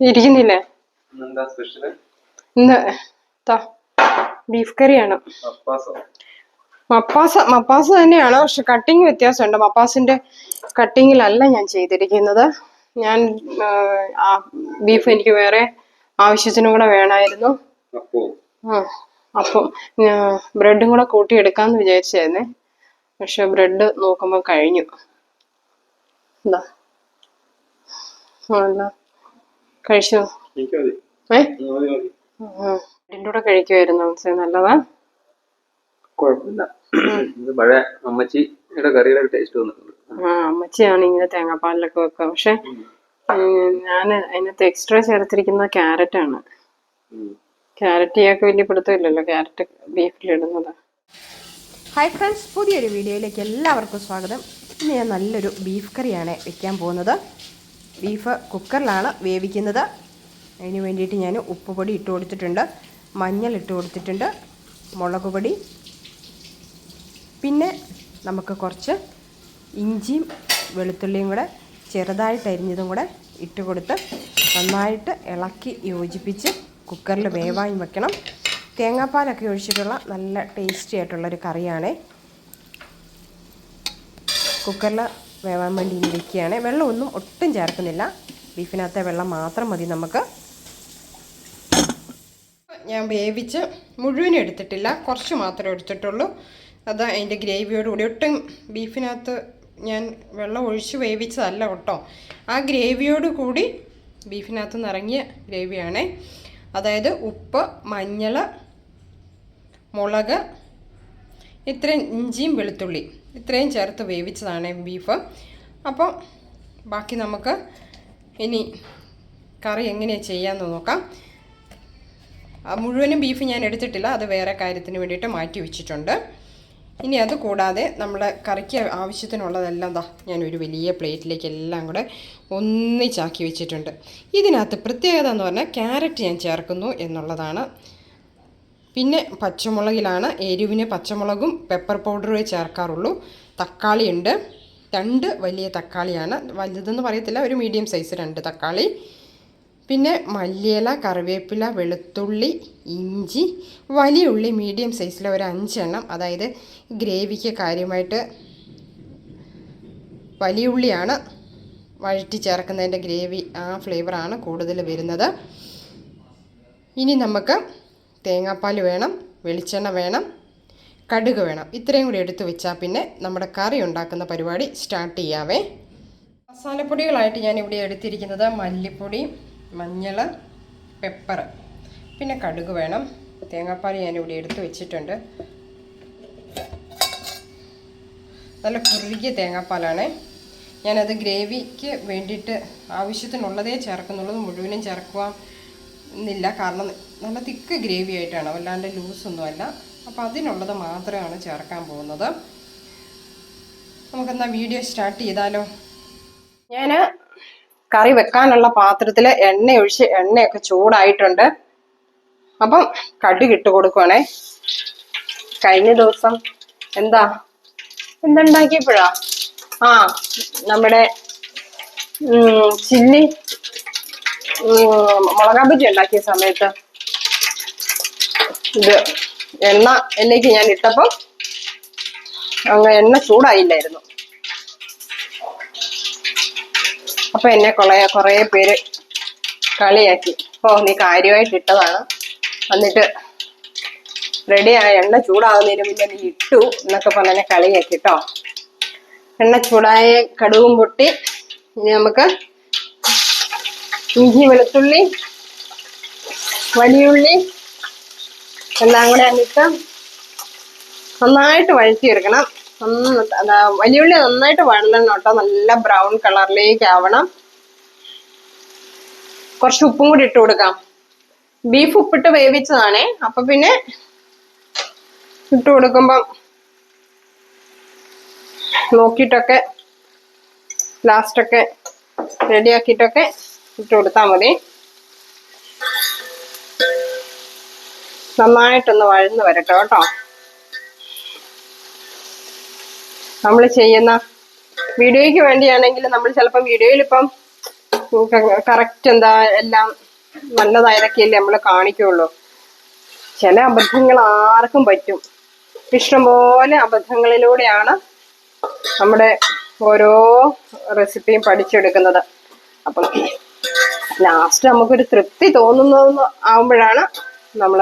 ഇരിക്കുന്നില്ലേ? ഇന്ന് ബീഫ് കറിയാണ്. മപ്പാസ് തന്നെയാണ്, പക്ഷെ കട്ടിങ് വ്യത്യാസമുണ്ട്. മപ്പാസിന്റെ കട്ടിങ്ങിലല്ല ഞാൻ ചെയ്തിരിക്കുന്നത്. ഞാൻ ബീഫ് എനിക്ക് വേറെ ആവശ്യത്തിനും കൂടെ വേണമായിരുന്നു. അപ്പം ബ്രെഡും കൂടെ കൂട്ടിയെടുക്കാന്ന് വിചാരിച്ചായിരുന്നേ, പക്ഷെ ബ്രെഡ് നോക്കുമ്പോ കഴിഞ്ഞു. എന്താ കഴിച്ചോ? ബ്രെഡിന്റെ കൂടെ കഴിക്കുമായിരുന്നു. നല്ലതാ, കുഴപ്പമില്ല. അമ്മച്ചിയുടെ കറിയുടെ ടേസ്റ്റ് വന്നിട്ടുണ്ട്. അമ്മച്ചിയാണ് ഇങ്ങനെ തേങ്ങാപ്പാലിലൊക്കെ വെക്കുക. പക്ഷെ ഞാൻ അതിനകത്ത് എക്സ്ട്രാ ചേർത്തിരിക്കുന്ന ക്യാരറ്റാണ്. ക്യാരറ്റ് ഇയാൾക്ക് വലിയ പിടുത്തമില്ലല്ലോ, ക്യാരറ്റ് ബീഫിലിടുന്നത്. ഹായ് ഫ്രണ്ട്സ്, പുതിയൊരു വീഡിയോയിലേക്ക് എല്ലാവർക്കും സ്വാഗതം. ഇന്ന് ഞാൻ നല്ലൊരു ബീഫ് കറിയാണ് വയ്ക്കാൻ പോകുന്നത്. ബീഫ് കുക്കറിലാണ് വേവിക്കുന്നത്. അതിന് വേണ്ടിയിട്ട് ഞാൻ ഉപ്പുപൊടി ഇട്ട് കൊടുത്തിട്ടുണ്ട്, മഞ്ഞൾ ഇട്ട് കൊടുത്തിട്ടുണ്ട്, മുളക് പൊടി, പിന്നെ നമുക്ക് കുറച്ച് ഇഞ്ചിയും വെളുത്തുള്ളിയും കൂടെ ചെറുതായിട്ട് അരിഞ്ഞതും കൂടെ ഇട്ട് കൊടുത്ത് നന്നായിട്ട് ഇളക്കി യോജിപ്പിച്ച് കുക്കറിൽ വേവാൻ വെക്കണം. തേങ്ങാപ്പാലൊക്കെ ഒഴിച്ചിട്ടുള്ള നല്ല ടേസ്റ്റി ആയിട്ടുള്ളൊരു കറിയാണ്. കുക്കറിൽ വേവാൻ വേണ്ടി ഇനി വയ്ക്കുകയാണ്. വെള്ളമൊന്നും ഒട്ടും ചേർക്കുന്നില്ല, ബീഫിനകത്തെ വെള്ളം മാത്രം മതി നമുക്ക്. ഞാൻ വേവിച്ച് മുഴുവനും എടുത്തിട്ടില്ല, കുറച്ച് മാത്രമേ എടുത്തിട്ടുള്ളൂ. അത് അതിൻ്റെ ഗ്രേവിയോടുകൂടി, ഒട്ടും ബീഫിനകത്ത് ഞാൻ വെള്ളം ഒഴിച്ച് വേവിച്ചതല്ല കേട്ടോ. ആ ഗ്രേവിയോട് കൂടി ബീഫിനകത്ത് നിന്ന് ഇറങ്ങിയ ഗ്രേവിയാണ്. അതായത് ഉപ്പ്, മഞ്ഞൾ, മുളക്, ഇത്രയും ഇഞ്ചിയും വെളുത്തുള്ളി ഇത്രയും ചേർത്ത് വേവിച്ചതാണ് ബീഫ്. അപ്പോൾ ബാക്കി നമുക്ക് ഇനി കറി എങ്ങനെയാണ് ചെയ്യാമെന്ന് നോക്കാം. മുഴുവനും ബീഫ് ഞാൻ എടുത്തിട്ടില്ല, അത് വേറെ കാര്യത്തിന് വേണ്ടിയിട്ട് മാറ്റി വെച്ചിട്ടുണ്ട്. ഇനി അത് കൂടാതെ നമ്മൾ കറിക്ക് ആവശ്യത്തിനുള്ളതെല്ലാം ഞാനൊരു വലിയ പ്ലേറ്റിലേക്ക് എല്ലാം കൂടെ ഒന്നിച്ചാക്കി വെച്ചിട്ടുണ്ട്. ഇതിനകത്ത് പ്രത്യേകത എന്ന് പറഞ്ഞാൽ ക്യാരറ്റ് ഞാൻ ചേർക്കുന്നു എന്നുള്ളതാണ്. പിന്നെ പച്ചമുളകിലാണ്, എരിവിന് പച്ചമുളകും പെപ്പർ പൗഡറും ചേർക്കാറുള്ളൂ. തക്കാളി ഉണ്ട്, 2 വലിയ തക്കാളിയാണ്, വലുതെന്ന് പറയത്തില്ല, ഒരു മീഡിയം സൈസ് 2 തക്കാളി. പിന്നെ മല്ലിയില, കറിവേപ്പില, വെളുത്തുള്ളി, ഇഞ്ചി, വലിയ ഉള്ളി മീഡിയം സൈസിലെ ഒരു 5 എണ്ണം. അതായത് ഗ്രേവിക്ക് കാര്യമായിട്ട് വലിയ ഉള്ളിയാണ് വഴറ്റി ചേർക്കുന്നതിൻ്റെ ഗ്രേവി, ആ ഫ്ലേവറാണ് കൂടുതൽ വരുന്നത്. ഇനി നമുക്ക് തേങ്ങാപ്പാൽ വേണം, വെളിച്ചെണ്ണ വേണം, കടുക് വേണം. ഇത്രയും കൂടി എടുത്ത് വെച്ചാൽ പിന്നെ നമ്മുടെ കറി ഉണ്ടാക്കുന്ന പരിപാടി സ്റ്റാർട്ട് ചെയ്യാവേ. മസാലപ്പൊടികളായിട്ട് ഞാനിവിടെ എടുത്തിരിക്കുന്നത് മല്ലിപ്പൊടി, മഞ്ഞൾ, പെപ്പർ, പിന്നെ കടുക് വേണം. തേങ്ങാപ്പാൽ ഞാനിവിടെ എടുത്ത് വെച്ചിട്ടുണ്ട്. നല്ല കുറുകിയ തേങ്ങാപ്പാലാണ്. ഞാനത് ഗ്രേവിക്ക് വേണ്ടിയിട്ട് ആവശ്യത്തിനുള്ളതേ ചേർക്കുന്നുള്ളത്, മുഴുവനും ചേർക്കുക എന്നില്ല. കാരണം നല്ല തിക്ക് ഗ്രേവി ആയിട്ടാണ്, വല്ലാണ്ട് ലൂസൊന്നുമല്ല. അപ്പോൾ അതിനുള്ളത് മാത്രമാണ് ചേർക്കാൻ പോകുന്നത്. നമുക്കെന്നാൽ വീഡിയോ സ്റ്റാർട്ട് ചെയ്താലോ? ഞാൻ കറി വെക്കാനുള്ള പാത്രത്തിൽ എണ്ണ ഒഴിച്ച്, എണ്ണയൊക്കെ ചൂടായിട്ടുണ്ട്. അപ്പം കടുക് ഇട്ട് കൊടുക്കുവാണേ. കഴിഞ്ഞ ദിവസം എന്തുണ്ടാക്കിയപ്പോഴാ നമ്മുടെ ചില്ലി മുളകാ ബജി ഉണ്ടാക്കിയ സമയത്ത് ഇത് എണ്ണയിലേക്ക് ഞാൻ ഇട്ടപ്പം അങ്ങ് എണ്ണ ചൂടായില്ലായിരുന്നു. അപ്പൊ എന്നെ കുറേ പേര് കളിയാക്കി, നീ കാര്യമായിട്ട് ഇട്ടതാണ്, എന്നിട്ട് റെഡിയായ എണ്ണ ചൂടാകുന്നതിന് മുന്നേ നീ ഇട്ടു എന്നൊക്കെ പറഞ്ഞ കളിയാക്കി കേട്ടോ. എണ്ണ ചൂടായ കടുകും പൊട്ടി. ഇനി നമുക്ക് ഇഞ്ചി, വെളുത്തുള്ളി, വലിയുള്ളി എല്ലാം കൂടെ എന്നിട്ട് നന്നായിട്ട് വഴറ്റിയെടുക്കണം. വലിയുള്ളി നന്നായിട്ട് വഴലണം കേട്ടോ, നല്ല ബ്രൗൺ കളറിലേക്ക് ആവണം. കുറച്ച് ഉപ്പും കൂടി ഇട്ട് കൊടുക്കാം. ബീഫ് ഉപ്പിട്ട് വേവിച്ചതാണേ, അപ്പൊ പിന്നെ ഇട്ട് കൊടുക്കുമ്പം നോക്കിയിട്ടൊക്കെ ലാസ്റ്റൊക്കെ റെഡിയാക്കിയിട്ടൊക്കെ ഇട്ട് കൊടുത്താൽ മതി. നന്നായിട്ടൊന്ന് വഴന്ന് വരട്ടെ കേട്ടോ. നമ്മൾ ചെയ്യുന്ന വീഡിയോയ്ക്ക് വേണ്ടിയാണെങ്കിൽ നമ്മൾ ചിലപ്പോൾ വീഡിയോയിൽ ഇപ്പം കറക്റ്റ് എന്താ എല്ലാം നല്ലതായതൊക്കെയല്ലേ നമ്മൾ കാണിക്കുള്ളൂ. ചില അബദ്ധങ്ങൾ ആർക്കും പറ്റും. ഇഷ്ടംപോലെ അബദ്ധങ്ങളിലൂടെയാണ് നമ്മുടെ ഓരോ റെസിപ്പിയും പഠിച്ചെടുക്കുന്നത്. അപ്പം ലാസ്റ്റ് നമുക്കൊരു തൃപ്തി തോന്നുന്നത് ആവുമ്പോഴാണ് നമ്മൾ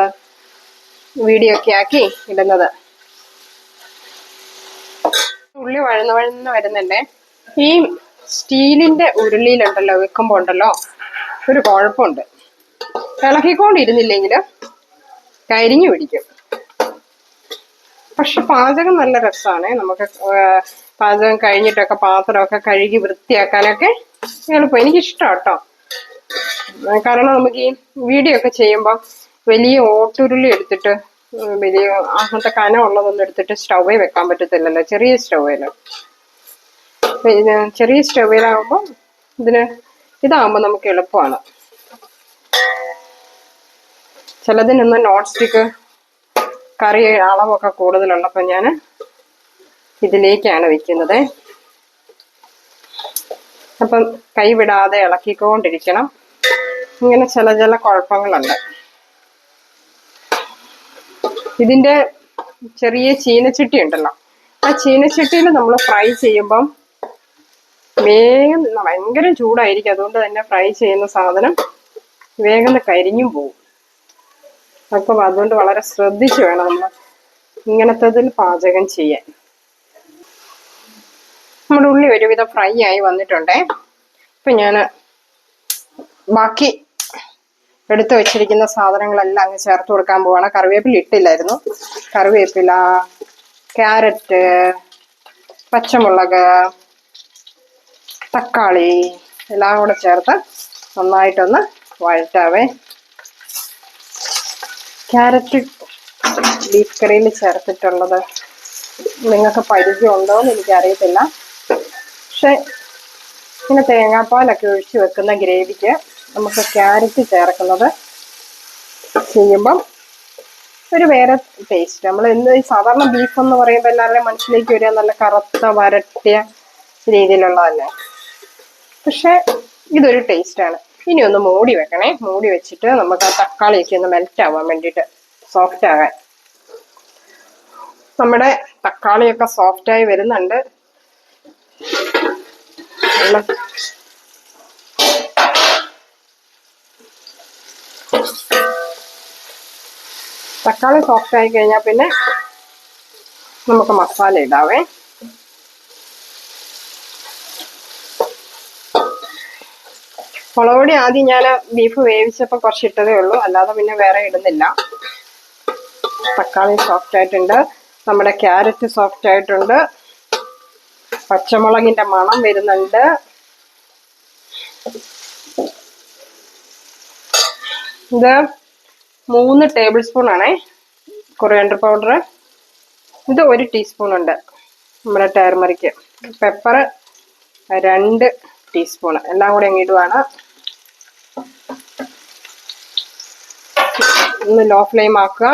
വീഡിയോ ഒക്കെ ആക്കി ഇടുന്നത്. ഉള്ളി വഴന്ന് വരുന്നുണ്ടേ. ഈ സ്റ്റീലിന്റെ ഉരുളിയിലുണ്ടല്ലോ വെക്കുമ്പോ ഉണ്ടല്ലോ ഒരു കുഴപ്പമുണ്ട്. ഇളക്കിക്കൊണ്ടിരുന്നില്ലെങ്കിൽ കരിഞ്ഞു പിടിക്കും. പക്ഷെ പാചകം നല്ല രസമാണ്. നമുക്ക് പാചകം കഴിഞ്ഞിട്ടൊക്കെ പാത്രമൊക്കെ കഴുകി വൃത്തിയാക്കാനൊക്കെ എളുപ്പം. എനിക്കിഷ്ടം കേട്ടോ. കാരണം നമുക്ക് ഈ വീഡിയോ ഒക്കെ ചെയ്യുമ്പോൾ വലിയ ഓട്ടുരുളി എടുത്തിട്ട് വലിയ അങ്ങനത്തെ കനമുള്ളതൊന്നും എടുത്തിട്ട് സ്റ്റൗവിൽ വെക്കാൻ പറ്റത്തില്ലല്ലോ. ചെറിയ സ്റ്റൗവില് ചെറിയ സ്റ്റൗവിലാകുമ്പോൾ ഇതാകുമ്പോൾ നമുക്ക് എളുപ്പമാണ്. ചിലതിനൊന്നും നോൺ സ്റ്റിക്ക് കറി അളവൊക്കെ കൂടുതലുള്ളപ്പോൾ ഞാൻ ഇതിലേക്കാണ് വെക്കുന്നത്. അപ്പം കൈ വിടാതെ ഇളക്കിക്കൊണ്ടിരിക്കണം. ഇങ്ങനെ ചില കുഴപ്പങ്ങളുണ്ട്. ഇതിന്റെ ചെറിയ ചീനച്ചട്ടി ഉണ്ടല്ലോ, ആ ചീനച്ചട്ടിയിൽ നമ്മൾ ഫ്രൈ ചെയ്യുമ്പം വേഗം ഭയങ്കര ചൂടായിരിക്കും. അതുകൊണ്ട് തന്നെ ഫ്രൈ ചെയ്യുന്ന സാധനം വേഗം കരിഞ്ഞും പോവും. അപ്പം അതുകൊണ്ട് വളരെ ശ്രദ്ധിച്ച് വേണം നമ്മൾ ഇങ്ങനത്തതിൽ പാചകം ചെയ്യാൻ. നമ്മുടെ ഉള്ളി ഒരുവിധം ഫ്രൈ ആയി വന്നിട്ടുണ്ടേ. ഇപ്പം ഞാൻ ബാക്കി എടുത്തു വെച്ചിരിക്കുന്ന സാധനങ്ങളെല്ലാം അങ്ങ് ചേർത്ത് കൊടുക്കാൻ പോവാണ്. കറിവേപ്പില ഇട്ടില്ലായിരുന്നു. കറിവേപ്പില, ക്യാരറ്റ്, പച്ചമുളക്, തക്കാളി എല്ലാം കൂടെ ചേർത്ത് നന്നായിട്ടൊന്ന് വഴറ്റാവേ. ക്യാരറ്റ് ബീഫ് കറിയിൽ ചേർത്തിട്ടുള്ളത് നിങ്ങൾക്ക് പരിചയമുണ്ടോ എന്ന് എനിക്കറിയത്തില്ല. പക്ഷെ ഇങ്ങനെ തേങ്ങാപ്പാലൊക്കെ ഒഴിച്ച് വെക്കുന്ന ഗ്രേവിക്ക് നമുക്ക് ക്യാരറ്റ് ചേർക്കുന്നത് ചെയ്യുമ്പം ഒരു വേറെ ടേസ്റ്റ്. നമ്മൾ ഈ സാധാരണ ബീഫ് എന്ന് പറയുമ്പോൾ എല്ലാവരുടെയും മനസ്സിലേക്ക് വരിക നല്ല കറുത്ത വരട്ടിയ രീതിയിലുള്ളതല്ലേ. പക്ഷെ ഇതൊരു ടേസ്റ്റാണ്. ഇനി ഒന്ന് മൂടി വെക്കണേ. മൂടി വെച്ചിട്ട് നമുക്ക് ആ തക്കാളിയൊക്കെ ഒന്ന് മെൽറ്റ് ആവാൻ വേണ്ടിയിട്ട്, സോഫ്റ്റ് ആകാൻ. നമ്മുടെ തക്കാളിയൊക്കെ സോഫ്റ്റായി വരുന്നുണ്ട്. തക്കാളി സോഫ്റ്റ് ആയി കഴിഞ്ഞാൽ പിന്നെ നമുക്ക് മസാല ഇടാവേ. മുളകുപൊടി ആദ്യം ഞാൻ ബീഫ് വേവിച്ചപ്പോൾ കുറച്ച് ഇട്ടതേ ഉള്ളൂ, അല്ലാതെ പിന്നെ വേറെ ഇടുന്നില്ല. തക്കാളി സോഫ്റ്റ് ആയിട്ടുണ്ട്, നമ്മുടെ ക്യാരറ്റ് സോഫ്റ്റ് ആയിട്ടുണ്ട്, പച്ചമുളകിന്റെ മണം വരുന്നുണ്ട്. ഇത് 3 ടേബിൾ സ്പൂൺ ആണേ കൊറിയാണ്ടർ പൗഡർ. ഇത് 1 ടീസ്പൂൺ ഉണ്ട് നമ്മുടെ ടർമറിക്ക്. Pepper 2 teaspoon. എല്ലാം കൂടെ അങ്ങ് ഇടുവാണ്. ഒന്ന് ലോ ഫ്ലെയിം ആക്കുക.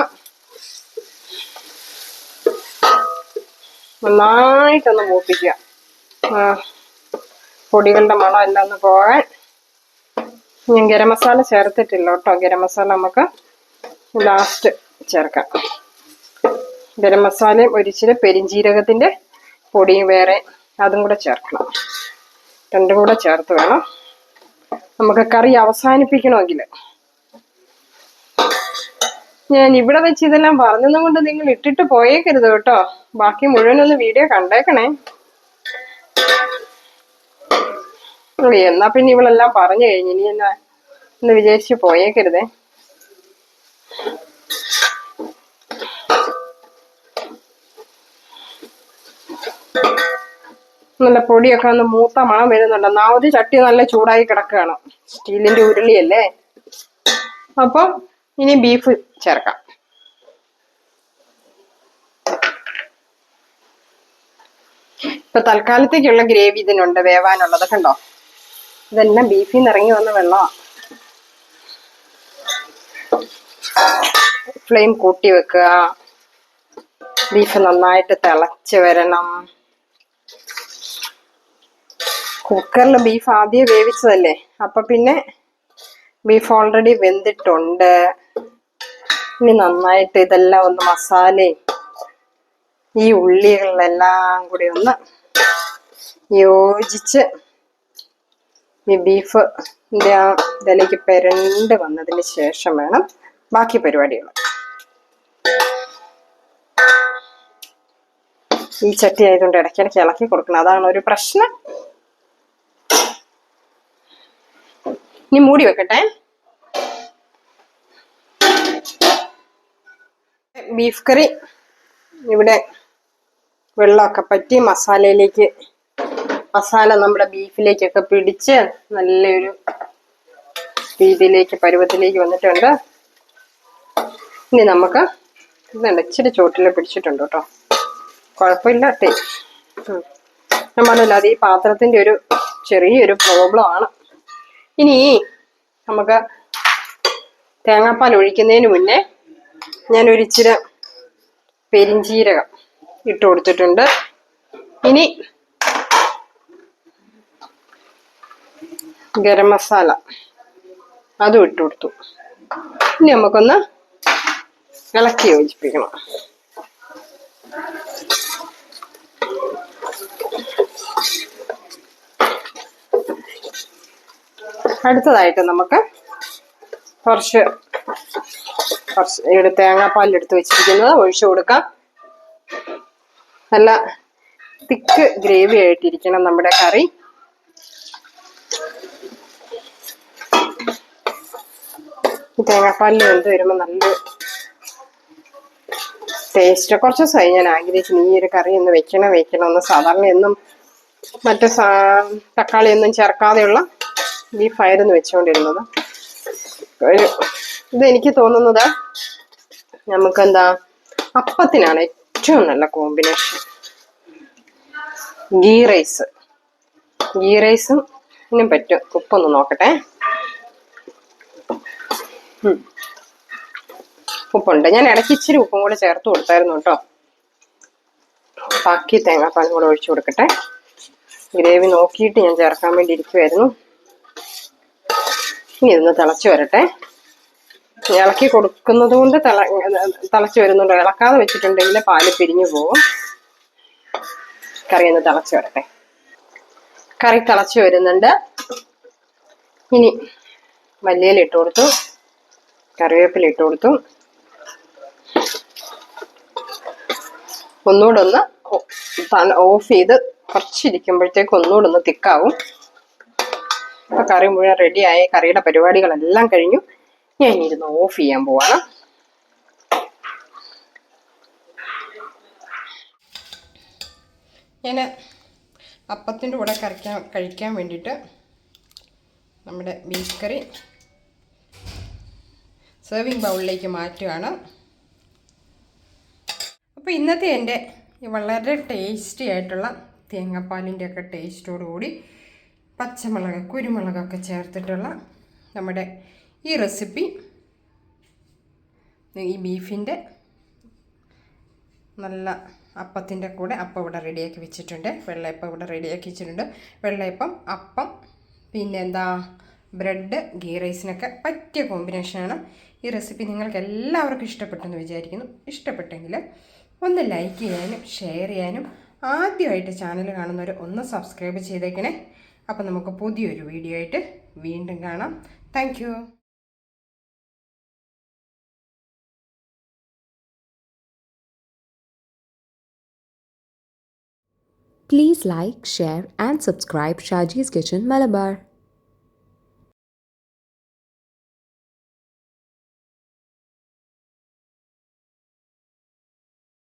നന്നായിട്ടൊന്ന് മൂപ്പിക്കുക. പൊടികളുടെ മണം എല്ലാം ഒന്ന് പോകാൻ. ഞാൻ ഗരം മസാല ചേർത്തിട്ടില്ല കേട്ടോ. ഗരം മസാല നമുക്ക് ലാസ്റ്റ് ചേർക്കാം. ഗരം മസാലയും ഒരിച്ചിരി പെരിഞ്ജീരകത്തിന്റെ പൊടിയും വേറെ അതും കൂടെ ചേർക്കണം. രണ്ടും കൂടെ ചേർത്ത് വേണം നമുക്ക് കറി അവസാനിപ്പിക്കണമെങ്കിൽ. ഞാൻ ഇവിടെ വെച്ച് ഇതെല്ലാം പറഞ്ഞതും കൊണ്ട് നിങ്ങൾ ഇട്ടിട്ട് പോയേക്കരുത് കേട്ടോ. ബാക്കി മുഴുവനൊന്ന് വീഡിയോ കണ്ടേക്കണേ. എന്നാ പിന്നെ ഇവളെല്ലാം പറഞ്ഞു കഴിഞ്ഞു, ഇനി എന്നാ എന്ന് വിചാരിച്ച് പോയേക്കരുതേ. നല്ല പൊടിയൊക്കെ ഒന്ന് മൂത്ത മണം വരുന്നുണ്ട്. ഒന്നാമത് ചട്ടി നല്ല ചൂടായി കിടക്കുകയാണ്. സ്റ്റീലിന്റെ ഉരുളിയല്ലേ. അപ്പം ഇനി ബീഫ് ചേർക്കാം. ഇപ്പൊ തൽക്കാലത്തേക്കുള്ള ഗ്രേവി ഇതിനുണ്ട് വേവാനുള്ളത്. കണ്ടോ, ഇതെല്ലാം ബീഫിൽ നിന്ന് ഇറങ്ങി വന്ന വെള്ളമാണ്. ഫ്ലെയിം കൂട്ടി വെക്കുക. ബീഫ് നന്നായിട്ട് തിളച്ച് വരണം. കുക്കറിൽ ബീഫ് ആദ്യം വേവിച്ചതല്ലേ, അപ്പൊ പിന്നെ ബീഫ് ഓൾറെഡി വെന്തിട്ടുണ്ട്. ഇനി നന്നായിട്ട് ഇതെല്ലാം ഒന്ന് മസാലയും ഈ ഉള്ളികളെല്ലാം കൂടി ഒന്ന് യോജിച്ച് ഈ ബീഫ് ആ ഇതിലേക്ക് പെരണ്ട് വന്നതിന് ശേഷം വേണം ബാക്കി പരിപാടികൾ. ഈ ചട്ടി ആയതുകൊണ്ട് ഇടയ്ക്കിടയ്ക്ക് ഇളക്കി കൊടുക്കണം, അതാണ് ഒരു പ്രശ്നം. ഇനി മൂടി വെക്കട്ടെ. ബീഫ് കറി ഇവിടെ വെള്ളമൊക്കെ പറ്റി മസാല നമ്മുടെ ബീഫിലേക്കൊക്കെ പിടിച്ച് നല്ലൊരു രീതിയിലേക്ക് പരുവത്തിലേക്ക് വന്നിട്ടുണ്ട്. ഇനി നമുക്ക് ഇതുണ്ട്, ഇച്ചിരി ചോട്ടിൽ പിടിച്ചിട്ടുണ്ട് കേട്ടോ, കുഴപ്പമില്ല. ഞാൻ പറഞ്ഞില്ല, അത് ഈ പാത്രത്തിന്റെ ഒരു ചെറിയൊരു പ്രോബ്ലം ആണ്. ഇനി നമുക്ക് തേങ്ങാപ്പാൽ ഒഴിക്കുന്നതിന് മുന്നേ ഞാനൊരു ഇച്ചിരി പെരിഞ്ചീരകം ഇട്ട് കൊടുത്തിട്ടുണ്ട്. ഇനി ഗരം മസാല അതും ഇട്ട് കൊടുത്തു. ഇനി നമുക്കൊന്ന് ഇളക്കി യോജിപ്പിക്കണം. അടുത്തതായിട്ട് നമുക്ക് കുറച്ച് തേങ്ങാപ്പാലെടുത്ത് വെച്ചിരിക്കുന്നത് ഒഴിച്ചു കൊടുക്കാം. നല്ല തിക്ക് ഗ്രേവി ആയിട്ടിരിക്കണം നമ്മുടെ കറി. തേങ്ങാപ്പാലിൽ വെന്ത് വരുമ്പോൾ നല്ല ടേസ്റ്റ്. കുറച്ച് ദിവസമായി ഞാൻ ആഗ്രഹിക്കുന്നു ഈ ഒരു കറി ഒന്ന് വെക്കണമെന്ന്. സാധാരണ എന്നും മറ്റു തക്കാളിയൊന്നും ചേർക്കാതെയുള്ള ബീഫായിരുന്നു വെച്ചുകൊണ്ടിരുന്നത്. ഇതെനിക്ക് തോന്നുന്നത് നമുക്കെന്താ അപ്പത്തിനാണ് ഏറ്റവും നല്ല കോമ്പിനേഷൻ. ഗീ റൈസും ഇതിനും പറ്റും. ഉപ്പൊന്ന് നോക്കട്ടെ. ഉപ്പുണ്ട്. ഞാൻ ഇടയ്ക്ക് ഇച്ചിരി ഉപ്പും കൂടെ ചേർത്ത് കൊടുത്തായിരുന്നു കേട്ടോ. ബാക്കി തേങ്ങാപ്പാലും കൂടെ ഒഴിച്ചു കൊടുക്കട്ടെ. ഗ്രേവി നോക്കിയിട്ട് ഞാൻ ചേർക്കാൻ വേണ്ടി ഇരിക്കുമായിരുന്നു. ഇനി ഇതൊന്ന് തിളച്ച് വരട്ടെ. ഇളക്കി കൊടുക്കുന്നത് കൊണ്ട് തിളച്ച് വരുന്നുണ്ട്. ഇളക്കാതെ വെച്ചിട്ടുണ്ടെങ്കിൽ പാല് പിരിഞ്ഞു പോകും. കറി ഒന്ന് തിളച്ച് വരട്ടെ. കറി തിളച്ച് വരുന്നുണ്ട്. ഇനി മല്ലിയില ഇട്ട് കൊടുത്തു, കറിവേപ്പില ഇട്ട് കൊടുത്തു. ഒന്നുകൂടെ ഒന്ന് ഓഫ് ചെയ്ത് കുറച്ചിരിക്കുമ്പോഴത്തേക്ക് ഒന്നുകൂടെ ഒന്ന് തിക്കാവും. അപ്പൊ കറി മുഴുവൻ റെഡിയായി. കറിയുടെ പരിപാടികളെല്ലാം കഴിഞ്ഞു. ഞാൻ ഇരുന്ന് ഓഫ് ചെയ്യാൻ പോവാണ്. ഞാൻ അപ്പത്തിൻ്റെ കൂടെ കഴിക്കാൻ വേണ്ടിയിട്ട് നമ്മുടെ ബീഫ് കറി സെർവിങ് ബൗളിലേക്ക് മാറ്റുകയാണ്. അപ്പോൾ ഇന്നത്തെ എൻ്റെ വളരെ ടേസ്റ്റി ആയിട്ടുള്ള തേങ്ങാപ്പാലിൻ്റെയൊക്കെ ടേസ്റ്റോടുകൂടി പച്ചമുളക് കുരുമുളകൊക്കെ ചേർത്തിട്ടുള്ള നമ്മുടെ ഈ റെസിപ്പി ഈ ബീഫിൻ്റെ നല്ല അപ്പത്തിൻ്റെ കൂടെ അപ്പം ഇവിടെ റെഡിയാക്കി വെച്ചിട്ടുണ്ട്. വെള്ളയപ്പം ഇവിടെ റെഡിയാക്കി വെച്ചിട്ടുണ്ട്. വെള്ളയപ്പം, അപ്പം, പിന്നെ എന്താ ബ്രെഡ്, ഗീ റൈസിനൊക്കെ പറ്റിയ കോമ്പിനേഷനാണ്. ഈ റെസിപ്പി നിങ്ങൾക്ക് എല്ലാവർക്കും ഇഷ്ടപ്പെട്ടെന്ന് വിചാരിക്കുന്നു. ഇഷ്ടപ്പെട്ടെങ്കിൽ ഒന്ന് ലൈക്ക് ചെയ്യാനും ഷെയർ ചെയ്യാനും, ആദ്യമായിട്ട് ചാനൽ കാണുന്നവർ ഒന്ന് സബ്സ്ക്രൈബ് ചെയ്തേക്കണേ. അപ്പം നമുക്ക് പുതിയൊരു വീഡിയോ ആയിട്ട് വീണ്ടും കാണാം. Thank you. Please like, share and subscribe Shaji's Kitchen Malabar.